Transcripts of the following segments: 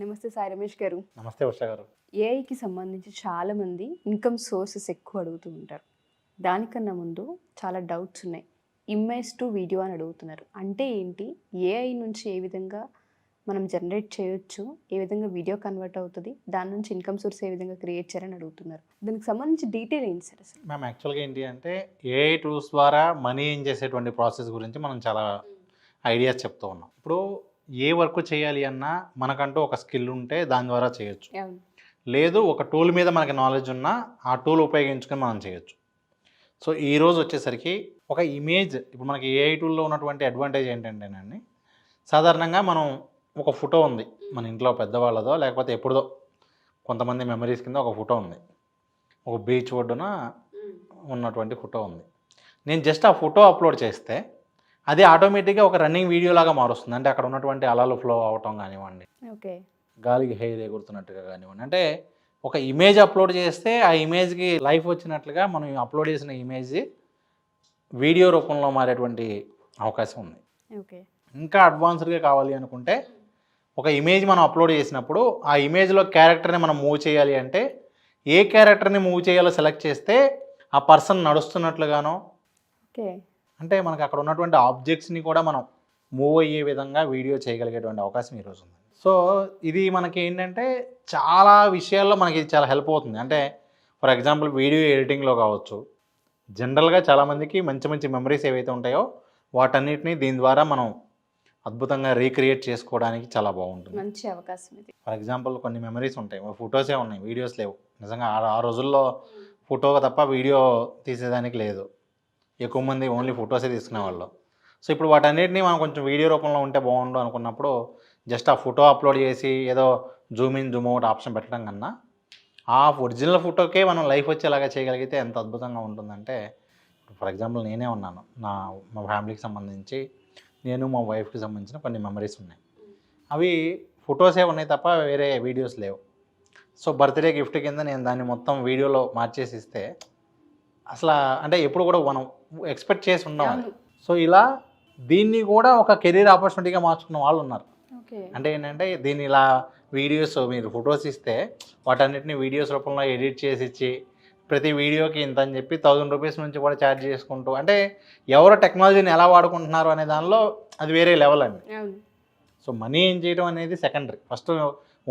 నమస్తే సాయి రమేష్ గారు. నమస్తే ఉష గారు. ఏఐకి సంబంధించి చాలామంది ఇన్కమ్ సోర్సెస్ ఎక్కువ అడుగుతూ ఉంటారు. దానికన్నా ముందు చాలా డౌట్స్ ఉన్నాయి. ఇమేజ్ టు వీడియో అని అడుగుతున్నారు. అంటే ఏంటి? ఏఐ నుంచి ఏ విధంగా మనం జనరేట్ చేయొచ్చు? ఏ విధంగా వీడియో కన్వర్ట్ అవుతుంది? దాని నుంచి ఇన్కమ్ సోర్స్ ఏ విధంగా క్రియేట్ చేయాలని అడుగుతున్నారు. దానికి సంబంధించి డీటెయిల్ ఏంటి సార్ అసలు? మ్యామ్ యాక్చువల్గా ఏంటి అంటే ఏఐ టూల్స్ ద్వారా మనీ ఏం చేసేటువంటి ప్రాసెస్ గురించి మనం చాలా ఐడియాస్ చెప్తూ ఉన్నాం. ఇప్పుడు ఏ వర్క్ చేయాలి అన్నా మనకంటూ ఒక స్కిల్ ఉంటే దాని ద్వారా చేయొచ్చు. అవును. లేదు ఒక టూల్ మీద మనకి నాలెడ్జ్ ఉన్నా ఆ టూల్ ఉపయోగించుకొని మనం చేయొచ్చు. సో ఈరోజు వచ్చేసరికి ఒక ఇమేజ్, ఇప్పుడు మనకి ఏఐ టూల్లో ఉన్నటువంటి అడ్వాంటేజ్ ఏంటంటేనండి, సాధారణంగా మనం ఒక ఫోటో ఉంది మన ఇంట్లో పెద్దవాళ్ళదో లేకపోతే ఎప్పుడుదో కొంతమంది మెమరీస్ కింద ఒక ఫోటో ఉంది, ఒక బీచ్ ఒడ్డున ఉన్నటువంటి ఫోటో ఉంది. నేను జస్ట్ ఆ ఫోటో అప్లోడ్ చేస్తే అది ఆటోమేటిక్గా ఒక రన్నింగ్ వీడియో లాగా మారుస్తుంది. అంటే అక్కడ ఉన్నటువంటి అలలు ఫ్లో అవటం కానివ్వండి, ఓకే, గాలికి హెయిర్ ఎగురుతున్నట్టుగా కానివ్వండి, అంటే ఒక ఇమేజ్ అప్లోడ్ చేస్తే ఆ ఇమేజ్కి లైఫ్ వచ్చినట్లుగా మనం అప్లోడ్ చేసిన ఇమేజ్ వీడియో రూపంలో మారేటువంటి అవకాశం ఉంది. ఓకే, ఇంకా అడ్వాన్స్డ్గా కావాలి అనుకుంటే ఒక ఇమేజ్ మనం అప్లోడ్ చేసినప్పుడు ఆ ఇమేజ్లో క్యారెక్టర్ని మనం మూవ్ చేయాలి అంటే ఏ క్యారెక్టర్ని మూవ్ చేయాలో సెలెక్ట్ చేస్తే ఆ పర్సన్ నడుస్తున్నట్లుగానో, ఓకే, అంటే మనకు అక్కడ ఉన్నటువంటి ఆబ్జెక్ట్స్ని కూడా మనం మూవ్ అయ్యే విధంగా వీడియో చేయగలిగేటువంటి అవకాశం ఈరోజు ఉంది. సో ఇది మనకి ఏంటంటే చాలా విషయాల్లో మనకి ఇది చాలా హెల్ప్ అవుతుంది. అంటే ఫర్ ఎగ్జాంపుల్ వీడియో ఎడిటింగ్లో కావచ్చు, జనరల్గా చాలామందికి మంచి మంచి మెమరీస్ ఏవైతే ఉంటాయో వాటన్నిటిని దీని ద్వారా మనం అద్భుతంగా రీక్రియేట్ చేసుకోవడానికి చాలా బాగుంటుంది. మంచి అవకాశం ఇది. ఫర్ ఎగ్జాంపుల్ కొన్ని మెమరీస్ ఉంటాయి, ఫొటోసే ఉన్నాయి, వీడియోస్ లేవు. నిజంగా ఆ రోజుల్లో ఫోటో తప్ప వీడియో తీసేదానికి లేదు, ఎక్కువ మంది ఓన్లీ ఫొటోసే తీసుకునేవాళ్ళు. సో ఇప్పుడు వాటన్నిటిని మనం కొంచెం వీడియో రూపంలో ఉంటే బాగుండు అనుకున్నప్పుడు జస్ట్ ఆ ఫోటో అప్లోడ్ చేసి ఏదో Zoom in Zoom out option పెట్టడం కన్నా ఆ ఒరిజినల్ ఫోటోకే మనం లైఫ్ వచ్చేలాగా చేయగలిగితే ఎంత అద్భుతంగా ఉంటుందంటే, ఫర్ ఎగ్జాంపుల్ నేనే ఉన్నాను, మా ఫ్యామిలీకి సంబంధించి నేను మా వైఫ్కి సంబంధించిన కొన్ని మెమరీస్ ఉన్నాయి. అవి ఫొటోసే ఉన్నాయి తప్ప వేరే వీడియోస్ లేవు. సో బర్త్డే గిఫ్ట్ కింద నేను దాన్ని మొత్తం వీడియోలో మార్చేసి ఇస్తే అసలు అంటే ఎప్పుడు కూడా మనం ఎక్స్పెక్ట్ చేసి ఉన్నాం అది. సో ఇలా దీన్ని కూడా ఒక కెరీర్ ఆపర్చునిటీగా మార్చుకున్న వాళ్ళు ఉన్నారు. అంటే ఏంటంటే దీన్ని ఇలా వీడియోస్ మీరు ఫొటోస్ ఇస్తే వాటన్నిటిని వీడియోస్ రూపంలో ఎడిట్ చేసి ఇచ్చి ప్రతి వీడియోకి ఇంత అని చెప్పి 1000 రూపీస్ నుంచి కూడా ఛార్జ్ చేసుకుంటూ, అంటే ఎవరు టెక్నాలజీని ఎలా వాడుకుంటున్నారు అనే దానిలో అది వేరే లెవెల్ అండి. సో మనీ ఏం చేయడం అనేది సెకండరీ, ఫస్ట్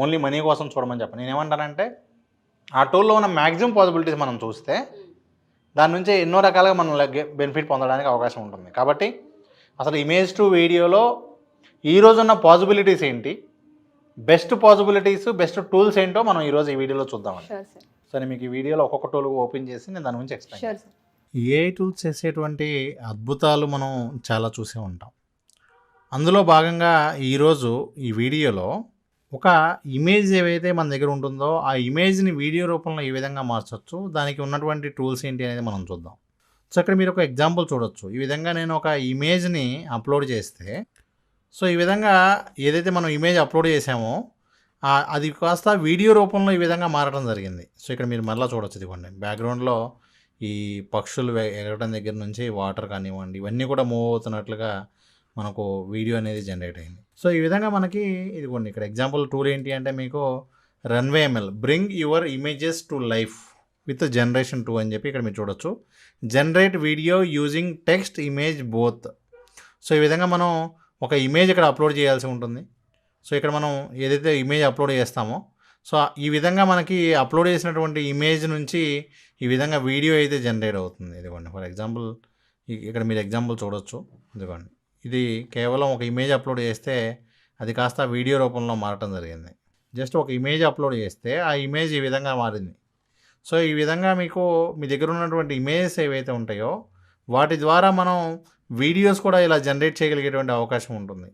ఓన్లీ మనీ కోసం చూడమని చెప్పండి. నేను ఏమంటానంటే ఆ టూల్లో ఉన్న మ్యాక్సిమం పాసిబిలిటీస్ మనం చూస్తే దాని నుంచి ఎన్నో రకాలుగా మనం బెనిఫిట్ పొందడానికి అవకాశం ఉంటుంది. కాబట్టి అసలు ఇమేజ్ టు వీడియోలో ఈరోజున్న పాసిబిలిటీస్ ఏంటి, బెస్ట్ పాసిబిలిటీస్, బెస్ట్ టూల్స్ ఏంటో మనం ఈరోజు ఈ వీడియోలో చూద్దామండి. సో నేను మీకు ఈ వీడియోలో ఒక్కొక్క టూల్ ఓపెన్ చేసి నేను దాని గురించి ఎక్స్ప్లెయిన్. ఏఐ టూల్స్ చేసేటువంటి అద్భుతాలు మనం చాలా చూసే ఉంటాం. అందులో భాగంగా ఈరోజు ఈ వీడియోలో ఒక ఇమేజ్ ఏవైతే మన దగ్గర ఉంటుందో ఆ ఇమేజ్ని వీడియో రూపంలో ఏ విధంగా మార్చవచ్చు, దానికి ఉన్నటువంటి టూల్స్ ఏంటి అనేది మనం చూద్దాం. సో ఇక్కడ మీరు ఒక ఎగ్జాంపుల్ చూడొచ్చు. ఈ విధంగా నేను ఒక ఇమేజ్ని అప్లోడ్ చేస్తే, సో ఈ విధంగా ఏదైతే మనం ఇమేజ్ అప్లోడ్ చేసామో అది కాస్త వీడియో రూపంలో ఈ విధంగా మారడం జరిగింది. సో ఇక్కడ మీరు మళ్ళీ చూడొచ్చు, ఇదిగోండి బ్యాక్గ్రౌండ్లో ఈ పక్షులు ఎగరడం దగ్గర నుంచి వాటర్ కానివ్వండి ఇవన్నీ కూడా మూవ్ అవుతున్నట్లుగా మనకు వీడియో అనేది జనరేట్ అయింది. సో ఈ విధంగా మనకి ఇదిగోండి ఇక్కడ ఎగ్జాంపుల్ టూల్ ఏంటి అంటే మీకు runway ML bring your images to life with generation 2 అని చెప్పి ఇక్కడ మీరు చూడొచ్చు. Generate video using text image both. So ఈ విధంగా మనం ఒక ఇమేజ్ ఇక్కడ అప్లోడ్ చేయాల్సి ఉంటుంది. సో ఇక్కడ మనం ఏదైతే ఇమేజ్ అప్లోడ్ చేస్తామో సో ఈ విధంగా మనకి అప్లోడ్ చేసినటువంటి ఇమేజ్ నుంచి ఈ విధంగా వీడియో అయితే జనరేట్ అవుతుంది. ఇదిగోండి ఫర్ ఎగ్జాంపుల్ ఇక్కడ మీరు ఎగ్జాంపుల్ చూడొచ్చు. ఇదిగోండి ఇది కేవలం ఒక ఇమేజ్ అప్లోడ్ చేస్తే అది కాస్త వీడియో రూపంలో మారటం జరిగింది. జస్ట్ ఒక ఇమేజ్ అప్లోడ్ చేస్తే ఆ ఇమేజ్ ఈ విధంగా మారింది. సో ఈ విధంగా మీకు మీ దగ్గర ఉన్నటువంటి ఇమేజెస్ ఏవైతే ఉంటాయో వాటి ద్వారా మనం వీడియోస్ కూడా ఇలా జనరేట్ చేయగలిగేటువంటి అవకాశం ఉంటుంది.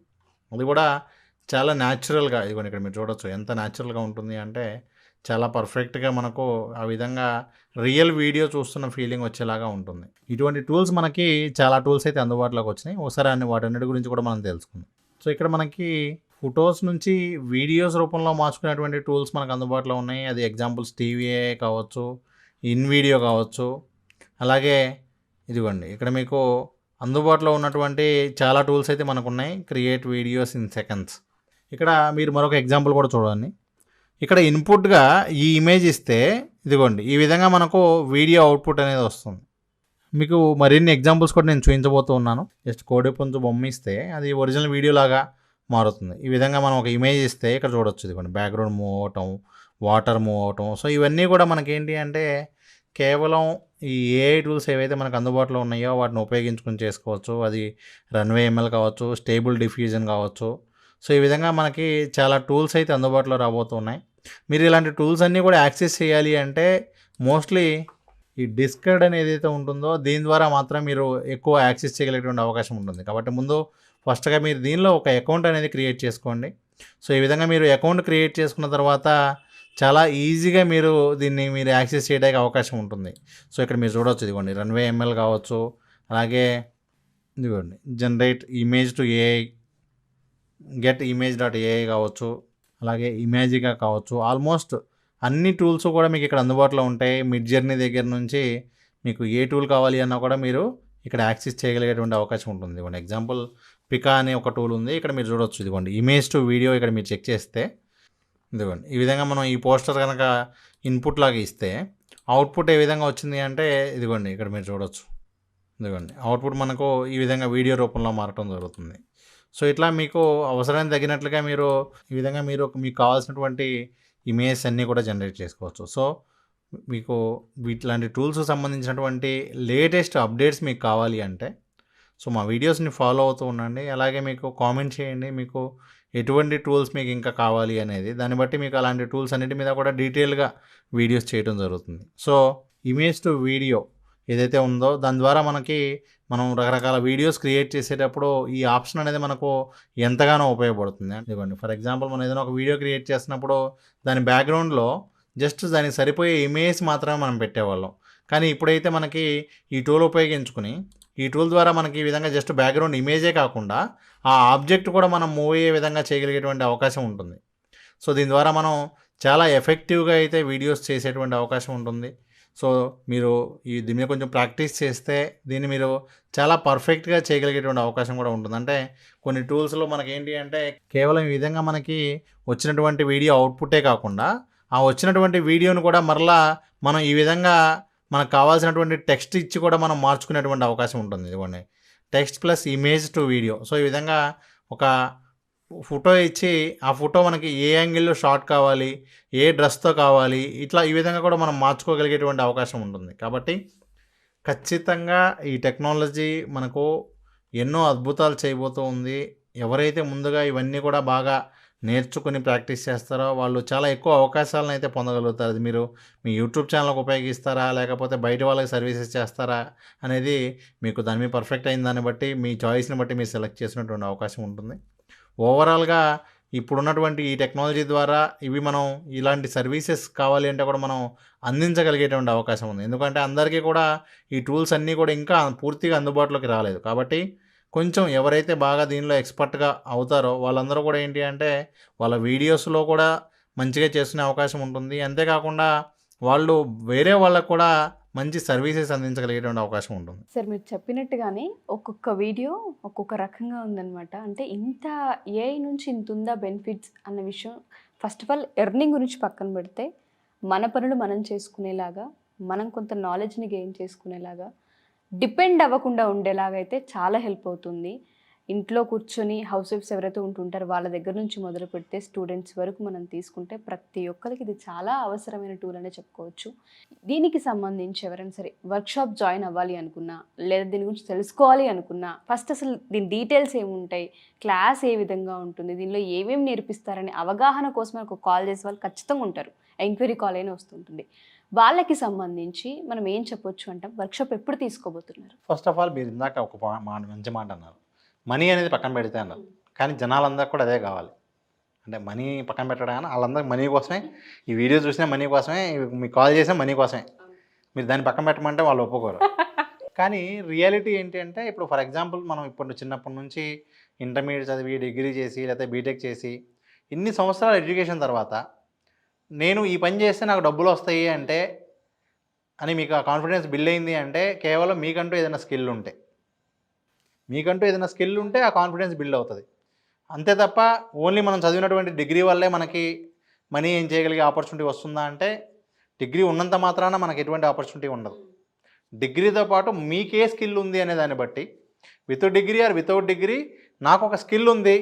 అది కూడా చాలా న్యాచురల్గా, ఇదిగోండి ఇక్కడ మీరు చూడొచ్చు ఎంత న్యాచురల్గా ఉంటుంది అంటే చాలా పర్ఫెక్ట్గా మనకు ఆ విధంగా రియల్ వీడియో చూస్తున్న ఫీలింగ్ వచ్చేలాగా ఉంటుంది. ఇటువంటి టూల్స్ మనకి చాలా టూల్స్ అయితే అందుబాటులోకి వచ్చినాయి. ఒకసారి వాటన్నిటి గురించి కూడా మనం తెలుసుకుందాం. సో ఇక్కడ మనకి ఫొటోస్ నుంచి వీడియోస్ రూపంలో మార్చుకునేటువంటి టూల్స్ మనకు అందుబాటులో ఉన్నాయి. అది ఎగ్జాంపుల్స్ టీవీఏ కావచ్చు, ఇన్ వీడియో కావచ్చు. అలాగే ఇదిగోండి ఇక్కడ మీకు అందుబాటులో ఉన్నటువంటి చాలా టూల్స్ అయితే మనకు ఉన్నాయి. క్రియేట్ వీడియోస్ ఇన్ సెకండ్స్, ఇక్కడ మీరు మరొక ఎగ్జాంపుల్ కూడా చూడండి. ఇక్కడ ఇన్పుట్గా ఈ ఇమేజ్ ఇస్తే ఇదిగోండి ఈ విధంగా మనకు వీడియో అవుట్పుట్ అనేది వస్తుంది. మీకు మరిన్ని ఎగ్జాంపుల్స్ కూడా నేను చూపించబోతూ ఉన్నాను. జస్ట్ కోడిపుంజు బొమ్మ ఇస్తే అది ఒరిజినల్ వీడియో లాగా మారుతుంది. ఈ విధంగా మనం ఒక ఇమేజ్ ఇస్తే ఇక్కడ చూడొచ్చు, ఇదిగోండి బ్యాక్గ్రౌండ్ మూవ్ అవటం, వాటర్ మూవ్ అవటం. సో ఇవన్నీ కూడా మనకేంటి అంటే కేవలం ఈ ఏఐ టూల్స్ ఏవైతే మనకు అందుబాటులో ఉన్నాయో వాటిని ఉపయోగించుకొని చేసుకోవచ్చు. అది రన్వే ఎంఎల్ కావచ్చు, స్టేబుల్ డిఫ్యూజన్ కావచ్చు. సో ఈ విధంగా మనకి చాలా టూల్స్ అయితే అందుబాటులో రాబోతున్నాయి. మీరు ఇలాంటి టూల్స్ అన్నీ కూడా యాక్సెస్ చేయాలి అంటే మోస్ట్లీ ఈ డిస్కర్డ్ అనేది ఏదైతే ఉంటుందో దీని ద్వారా మాత్రం మీరు ఎక్కువ యాక్సెస్ చేయగలిగేటువంటి అవకాశం ఉంటుంది. కాబట్టి ముందు ఫస్ట్గా మీరు దీనిలో ఒక అకౌంట్ అనేది క్రియేట్ చేసుకోండి. సో ఈ విధంగా మీరు అకౌంట్ క్రియేట్ చేసుకున్న తర్వాత చాలా ఈజీగా మీరు దీన్ని మీరు యాక్సెస్ చేయడానికి అవకాశం ఉంటుంది. సో ఇక్కడ మీరు చూడవచ్చు, ఇదిగోండి రన్వే ఎంఎల్ కావచ్చు, అలాగే ఇదిగోండి generate image to AI, get image dot AI కావచ్చు, అలాగే ఇమేజిగా కావచ్చు. ఆల్మోస్ట్ అన్ని టూల్స్ కూడా మీకు ఇక్కడ అందుబాటులో ఉంటాయి. మిడ్ జర్నీ దగ్గర నుంచి మీకు ఏ టూల్ కావాలి అన్నా కూడా మీరు ఇక్కడ యాక్సెస్ చేయగలిగేటువంటి అవకాశం ఉంటుంది. ఇదిగోండి ఎగ్జాంపుల్ పికా అనే ఒక టూల్ ఉంది. ఇక్కడ మీరు చూడవచ్చు, ఇదిగోండి ఇమేజ్ టు వీడియో. ఇక్కడ మీరు చెక్ చేస్తే ఇదిగోండి ఈ విధంగా మనం ఈ పోస్టర్ కనుక ఇన్పుట్ లాగా ఇస్తే అవుట్పుట్ ఏ విధంగా వచ్చింది అంటే ఇదిగోండి ఇక్కడ మీరు చూడవచ్చు, ఇదిగోండి అవుట్పుట్ మనకు ఈ విధంగా వీడియో రూపంలో మారటం జరుగుతుంది. సో ఇట్లా మీకు అవసరానికి తగినట్లుగా మీరు ఈ విధంగా మీరు మీకు కావాల్సినటువంటి ఇమేజెస్ అన్నీ కూడా జనరేట్ చేసుకోవచ్చు. సో మీకు వీటిలాంటి టూల్స్ సంబంధించినటువంటి లేటెస్ట్ అప్డేట్స్ మీకు కావాలి అంటే సో మా వీడియోస్ని ఫాలో అవుతూ ఉండండి. అలాగే మీకు కామెంట్ చేయండి మీకు ఎటువంటి టూల్స్ మీకు ఇంకా కావాలి అనేది. దాన్ని బట్టి మీకు అలాంటి టూల్స్ అన్నిటి మీద కూడా డీటెయిల్గా వీడియోస్ చేయడం జరుగుతుంది. సో ఇమేజ్ టు వీడియో ఏదైతే ఉందో దాని ద్వారా మనం రకరకాల వీడియోస్ క్రియేట్ చేసేటప్పుడు ఈ ఆప్షన్ అనేది మనకు ఎంతగానో ఉపయోగపడుతుంది. ఇదిగోండి ఫర్ ఎగ్జాంపుల్ మనం ఏదైనా ఒక వీడియో క్రియేట్ చేస్తున్నప్పుడు దాని బ్యాక్గ్రౌండ్లో జస్ట్ దానికి సరిపోయే ఇమేజ్ మాత్రమే మనం పెట్టేవాళ్ళం. కానీ ఇప్పుడైతే మనకి ఈ టూల్ ఉపయోగించుకుని ఈ టూల్ ద్వారా మనకి ఈ విధంగా జస్ట్ బ్యాక్గ్రౌండ్ ఇమేజే కాకుండా ఆ ఆబ్జెక్ట్ కూడా మనం మూవ్ అయ్యే విధంగా చేయగలిగేటువంటి అవకాశం ఉంటుంది. సో దీని ద్వారా మనం చాలా ఎఫెక్టివ్గా అయితే వీడియోస్ చేసేటువంటి అవకాశం ఉంటుంది. సో మీరు దీని మీద కొంచెం ప్రాక్టీస్ చేస్తే దీన్ని మీరు చాలా పర్ఫెక్ట్గా చేయగలిగేటువంటి అవకాశం కూడా ఉంటుంది. అంటే కొన్ని టూల్స్లో మనకేంటి అంటే కేవలం ఈ విధంగా మనకి వచ్చినటువంటి వీడియో అవుట్పుట్టే కాకుండా ఆ వచ్చినటువంటి వీడియోను కూడా మరలా మనం ఈ విధంగా మనకు కావాల్సినటువంటి టెక్స్ట్ ఇచ్చి కూడా మనం మార్చుకునేటువంటి అవకాశం ఉంటుంది. ఇదిగోండి text plus image to video. So ఈ విధంగా ఒక ఫోటో ఇచ్చి ఆ ఫోటో మనకి ఏ యాంగిల్లో షాట్ కావాలి, ఏ డ్రెస్తో కావాలి, ఇట్లా ఈ విధంగా కూడా మనం మార్చుకోగలిగేటువంటి అవకాశం ఉంటుంది. కాబట్టి ఖచ్చితంగా ఈ టెక్నాలజీ మనకు ఎన్నో అద్భుతాలు చేయబోతూ ఉంది. ఎవరైతే ముందుగా ఇవన్నీ కూడా బాగా నేర్చుకుని ప్రాక్టీస్ చేస్తారో వాళ్ళు చాలా ఎక్కువ అవకాశాలను అయితే పొందగలుగుతారు. అది మీరు మీ యూట్యూబ్ ఛానల్కి ఉపయోగిస్తారా లేకపోతే బయట వాళ్ళకి సర్వీసెస్ చేస్తారా అనేది మీకు దాని మీద పర్ఫెక్ట్ అయిన దాన్ని బట్టి మీ చాయిస్ని బట్టి మీరు సెలెక్ట్ చేసినటువంటి అవకాశం ఉంటుంది. ఓవరాల్గా ఇప్పుడున్నటువంటి ఈ టెక్నాలజీ ద్వారా ఇవి మనం ఇలాంటి సర్వీసెస్ కావాలి అంటే కూడా మనం అందించగలిగేటువంటి అవకాశం ఉంది. ఎందుకంటే అందరికీ కూడా ఈ టూల్స్ అన్నీ కూడా ఇంకా పూర్తిగా అందుబాటులోకి రాలేదు. కాబట్టి కొంచెం ఎవరైతే బాగా దీనిలో ఎక్స్పర్ట్గా అవుతారో వాళ్ళందరూ కూడా ఏంటి అంటే వాళ్ళ వీడియోస్లో కూడా మంచిగా చేసుకునే అవకాశం ఉంటుంది. అంతేకాకుండా వాళ్ళు వేరే వాళ్ళకు కూడా మంచి సర్వీసెస్ అందించగలిగేటువంటి అవకాశం ఉంటుంది. సార్ మీరు చెప్పినట్టుగానే ఒక్కొక్క వీడియో ఒక్కొక్క రకంగా ఉందన్నమాట. అంటే ఇంత ఏఐ నుంచి ఇంత ఉందా బెనిఫిట్స్ అన్న విషయం ఫస్ట్ ఆఫ్ ఆల్ ఎర్నింగ్ గురించి పక్కన పెడితే మన పనులు మనం చేసుకునేలాగా మనం కొంత నాలెడ్జ్ని గెయిన్ చేసుకునేలాగా డిపెండ్ అవ్వకుండా ఉండేలాగా అయితే చాలా హెల్ప్ అవుతుంది. ఇంట్లో కూర్చొని హౌస్ వైఫ్స్ ఎవరైతే ఉంటుంటారో వాళ్ళ దగ్గర నుంచి మొదలు పెడితే స్టూడెంట్స్ వరకు మనం తీసుకుంటే ప్రతి ఒక్కరికి ఇది చాలా అవసరమైన టూల్ అనే చెప్పుకోవచ్చు. దీనికి సంబంధించి ఎవరైనా సరే వర్క్షాప్ జాయిన్ అవ్వాలి అనుకున్నా లేదా దీని గురించి తెలుసుకోవాలి అనుకున్నా ఫస్ట్ అసలు దీని డీటెయిల్స్ ఏముంటాయి, క్లాస్ ఏ విధంగా ఉంటుంది, దీనిలో ఏమేమి నేర్పిస్తారనే అవగాహన కోసం ఒక కాల్ చేసే వాళ్ళు ఖచ్చితంగా ఉంటారు. ఎంక్వైరీ కాల్ అయినా వస్తుంటుంది. వాళ్ళకి సంబంధించి మనం ఏం చెప్పొచ్చు అంటే వర్క్షాప్ ఎప్పుడు తీసుకోబోతున్నారు? ఫస్ట్ ఆఫ్ ఆల్ మీరు ఇందాక ఒక మంచి మాట అన్నారు, మనీ అనేది పక్కన పెడితే అన్నారు. కానీ జనాలందరికీ కూడా అదే కావాలి. అంటే మనీ పక్కన పెట్టడం కానీ వాళ్ళందరికీ మనీ కోసమే ఈ వీడియో చూసినా మనీ కోసమే, మీకు కాల్ చేసినా మనీ కోసమే. మీరు దాన్ని పక్కన పెట్టమంటే వాళ్ళు ఒప్పుకోరు. కానీ రియాలిటీ ఏంటి అంటే ఇప్పుడు ఫర్ ఎగ్జాంపుల్ మనం ఇప్పుడు చిన్నప్పటి నుంచి ఇంటర్మీడియట్ చదివి డిగ్రీ చేసి లేకపోతే బీటెక్ చేసి ఇన్ని సంవత్సరాల ఎడ్యుకేషన్ తర్వాత నేను ఈ పని చేస్తే నాకు డబ్బులు వస్తాయి అంటే అని మీకు ఆ కాన్ఫిడెన్స్ బిల్డ్ అయింది అంటే కేవలం మీకంటూ ఏదైనా స్కిల్ ఉంటే ఆ కాన్ఫిడెన్స్ బిల్డ్ అవుతుంది. అంతే తప్ప ఓన్లీ మనం చదివినటువంటి డిగ్రీ వల్లే మనకి మనీ ఏం చేయగలిగే ఆపర్చునిటీ వస్తుందా అంటే డిగ్రీ ఉన్నంత మాత్రాన మనకి ఎటువంటి ఆపర్చునిటీ ఉండదు. డిగ్రీతో పాటు మీకే స్కిల్ ఉంది అనే దాన్ని బట్టి with degree or without degree నాకు ఒక స్కిల్ ఉంది,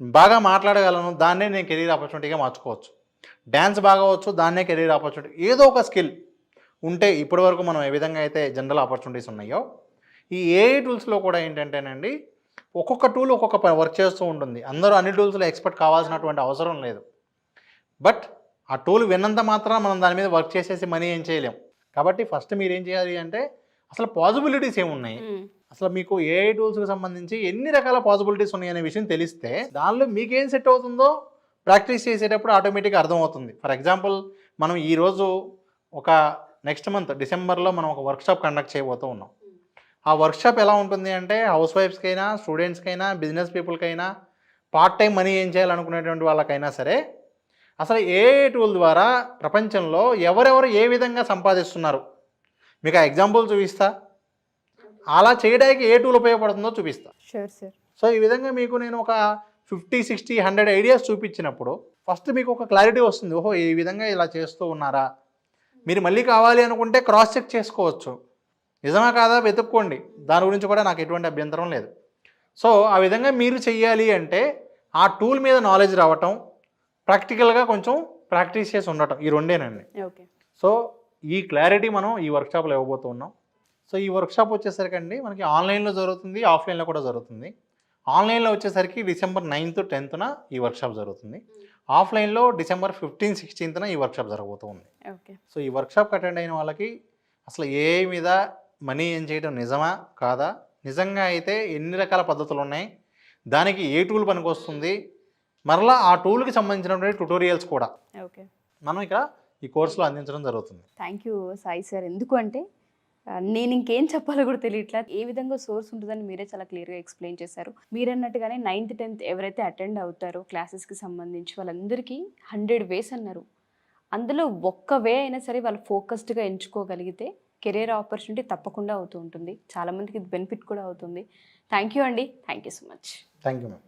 బాగా మాట్లాడగలను, దాన్నే నేను కెరీర్ ఆపర్చునిటీగా మార్చుకోవచ్చు. డ్యాన్స్ బాగా వచ్చు, దాన్నే కెరీర్ ఆపర్చునిటీ. ఏదో ఒక స్కిల్ ఉంటే ఇప్పటివరకు మనం ఏ విధంగా అయితే జనరల్ ఆపర్చునిటీస్ ఉన్నాయో ఈ ఏఐ టూల్స్లో కూడా ఏంటంటేనండి ఒక్కొక్క టూల్ ఒక్కొక్క వర్క్ చేస్తూ ఉంటుంది. అందరూ అన్ని టూల్స్లో ఎక్స్పర్ట్ కావాల్సినటువంటి అవసరం లేదు. బట్ ఆ టూల్ విన్నంత మాత్రం మనం దాని మీద వర్క్ చేసేసి మనీ ఏం చేయలేం. కాబట్టి ఫస్ట్ మీరు ఏం చేయాలి అంటే అసలు పాసిబిలిటీస్ ఏమున్నాయి, అసలు మీకు ఏఐ టూల్స్కి సంబంధించి ఎన్ని రకాల పాసిబిలిటీస్ ఉన్నాయి అనే విషయం తెలిస్తే దానిలో మీకు ఏం సెట్ అవుతుందో ప్రాక్టీస్ చేసేటప్పుడు ఆటోమేటిక్గా అర్థమవుతుంది. ఫర్ ఎగ్జాంపుల్ మనం ఈరోజు ఒక నెక్స్ట్ మంత్ డిసెంబర్లో మనం ఒక వర్క్షాప్ కండక్ట్ చేయబోతూ ఉన్నాం. ఆ వర్క్షాప్ ఎలా ఉంటుంది అంటే హౌస్ వైఫ్స్కైనా, స్టూడెంట్స్కైనా, బిజినెస్ పీపుల్కైనా, పార్ట్ టైం మనీ ఏం చేయాలనుకునేటువంటి వాళ్ళకైనా సరే అసలు ఏఐ టూల్ ద్వారా ప్రపంచంలో ఎవరెవరు ఏ విధంగా సంపాదిస్తున్నారు మీకు ఆ ఎగ్జాంపుల్ చూపిస్తా. అలా చేయడానికి ఏ టూల్ ఉపయోగపడుతుందో చూపిస్తా. Sure sir. సో ఈ విధంగా మీకు నేను ఒక 50, 60, 100 ఐడియాస్ చూపించినప్పుడు ఫస్ట్ మీకు ఒక క్లారిటీ వస్తుంది. ఓహో ఈ విధంగా ఇలా చేస్తూ ఉన్నారా. మీరు మళ్ళీ కావాలి అనుకుంటే క్రాస్ చెక్ చేసుకోవచ్చు, నిజమా కాదా వెతుక్కోండి, దాని గురించి కూడా నాకు ఎటువంటి అభ్యంతరం లేదు. సో ఆ విధంగా మీరు చెయ్యాలి అంటే ఆ టూల్ మీద నాలెడ్జ్ రావటం, ప్రాక్టికల్గా కొంచెం ప్రాక్టీస్ చేసి ఉండటం, ఈ రెండేనండి. ఓకే. సో ఈ క్లారిటీ మనం ఈ వర్క్షాప్లో ఇవ్వబోతూ ఉన్నాం. సో ఈ వర్క్షాప్ వచ్చేసరికి అండి మనకి ఆన్లైన్లో జరుగుతుంది, ఆఫ్లైన్లో కూడా జరుగుతుంది. ఆన్లైన్లో వచ్చేసరికి December 9th, 10th ఈ వర్క్షాప్ జరుగుతుంది. ఆఫ్లైన్లో December 15, 16th ఈ వర్క్షాప్ జరగబోతూ ఉంది. ఓకే. సో ఈ వర్క్షాప్ అటెండ్ అయిన వాళ్ళకి అసలు ఏఐ మీద మనీ ఏం చేయడం నిజమా కాదా, నిజంగా అయితే ఎన్ని రకాల పద్ధతులు ఉన్నాయి, దానికి ఏ టూల్ పనికొస్తుంది, మరలా ఆ టూల్కి సంబంధించినటువంటి ట్యుటోరియల్స్ కూడా ఓకే మనం ఇక్కడ ఈ కోర్సులో అందించడం జరుగుతుంది. Thank you Sai sir. ఎందుకు అంటే నేను ఇంకేం చెప్పాలో కూడా తెలియట్లేదు. ఏ విధంగా సోర్స్ ఉంటుందని మీరే చాలా క్లియర్గా ఎక్స్ప్లెయిన్ చేశారు. మీరన్నట్టుగానే 9th, 10th ఎవరైతే అటెండ్ అవుతారో క్లాసెస్కి సంబంధించి వాళ్ళందరికీ 100 వేస్ అన్నారు. అందులో ఒక్క వే అయినా సరే వాళ్ళు ఫోకస్డ్గా ఎంచుకోగలిగితే కెరీర్ ఆపర్చునిటీ తప్పకుండా అవుతూ ఉంటుంది. చాలామందికి ఇది బెనిఫిట్ కూడా అవుతుంది. థ్యాంక్ యూ అండి. Thank you so much. Thank you ma'am.